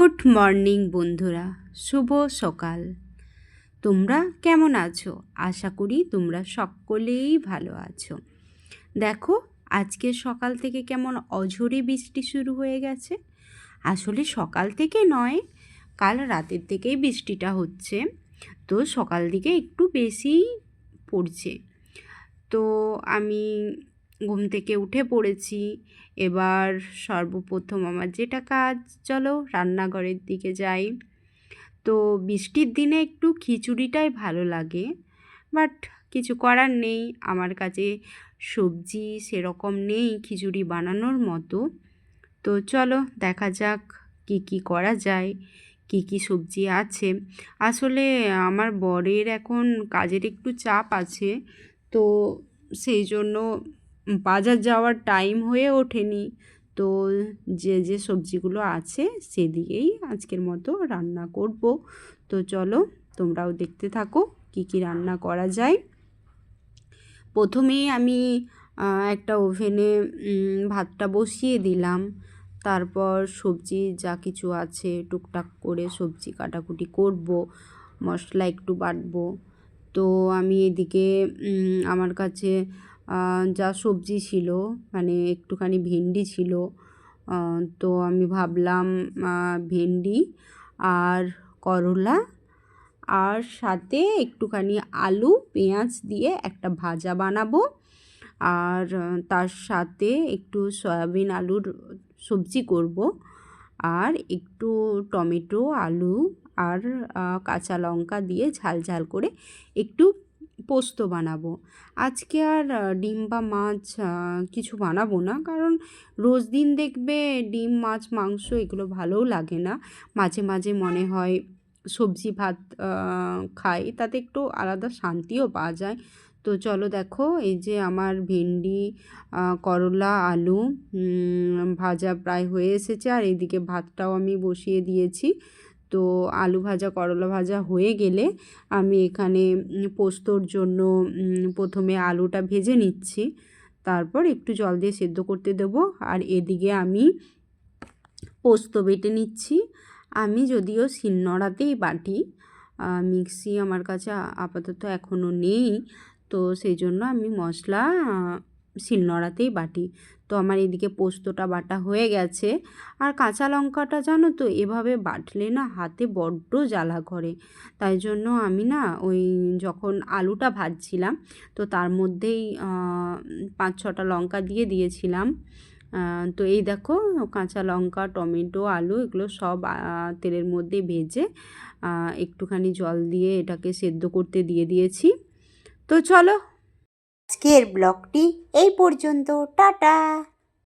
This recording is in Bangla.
গুড মর্নিং বন্ধুরা, শুভ সকাল। তোমরা কেমন আছো? আশা করি তোমরা সকলেই ভালো আছো। দেখো, আজকে সকাল থেকে কেমন অঝোরে বৃষ্টি শুরু হয়ে গেছে। আসলে সকাল থেকে নয়, কাল রাতের থেকেই বৃষ্টিটা হচ্ছে, তো সকাল দিকে একটু বেশিই পড়ছে। তো আমি ঘুম থেকে উঠে পড়েছি। এবার সর্বপ্রথম আমার যেটা কাজ, চলো রান্নাঘরের দিকে যাই। তো বৃষ্টির দিনে একটু খিচুড়িটাই ভালো লাগে, বাট কিছু করার নেই, আমার কাছে সবজি সেরকম নেই খিচুড়ি বানানোর মতো। তো চলো দেখা যাক কি কি করা যায়, কি কি সবজি আছে। আসলে আমার বরের এখন কাজের একটু চাপ আছে, তো সেই জন্য বাজার যাওয়ার টাইম হয়ে ওঠেনি। তো যে সবজিগুলো আছে সেদিকেই আজকের মতো রান্না করব। তো চলো তোমরাও দেখতে থাকো কি কি রান্না করা যায়। প্রথমেই আমি একটা ওভেনে ভাতটা বসিয়ে দিলাম। তারপর সবজি যা কিছু আছে টুকটাক করে সবজি কাটাকুটি করব, মশলা একটু বাটবো। তো আমি এদিকে আমার কাছে যা সবজি ছিল, মানে একটুখানি ভেন্ডি ছিল, তো আমি ভাবলাম ভেন্ডি আর করলা আর সাথে একটুখানি আলু পেঁয়াজ দিয়ে একটা ভাজা বানাবো, আর তার সাথে একটু সয়াবিন আলুর সবজি করব, আর একটু টমেটো আলু আর কাঁচা লঙ্কা দিয়ে ঝাল ঝাল করে একটু পোস্ত বানাবো। আজকে আর ডিম বা মাছ কিছু বানাবো না, কারণ রোজ দিন দেখবে ডিম মাছ মাংস এগুলো ভালোও লাগে না। মাঝে মাঝে মনে হয় সবজি ভাত খাই, তাতে একটু আলাদা শান্তিও পাওয়া যায়। তো চলো দেখো, এই যে আমার ভেন্ডি করলা আলু ভাজা প্রায় হয়ে এসেছে, আর এদিকে ভাতটাও আমি বসিয়ে দিয়েছি। তো আলু ভাজা করলা ভাজা হয়ে গেলে আমি এখানে পোস্তর জন্য প্রথমে আলুটা ভেজে নিচ্ছি, তারপর একটু জল দিয়ে সেদ্ধ করতে দেবো। আর এদিকে আমি পোস্ত বেটে নিচ্ছি। আমি যদিও শিলনোড়াতেই বাটি, মিক্সি আমার কাছে আপাতত এখনও নেই, তো সেই জন্য আমি মশলা শিলনোড়াতেই বাটি। তো আমার এদিকে পোস্তটা বাটা হয়ে গেছে। আর কাঁচা লঙ্কাটা জানো তো, এভাবে বাটলে না হাতে বড্ড জ্বালা করে, তাই জন্য আমি না ওই যখন আলুটা ভাজছিলাম তো তার মধ্যেই 5-6টা লঙ্কা দিয়ে দিয়েছিলাম। তো এই দেখো, কাঁচা লঙ্কা টমেটো আলু এগুলো সব তেলের মধ্যে ভেজে একটুখানি জল দিয়ে এটাকে সেদ্ধ করতে দিয়ে দিয়েছি। তো চলো, আজকের ব্লগটি এই পর্যন্ত, টাটা।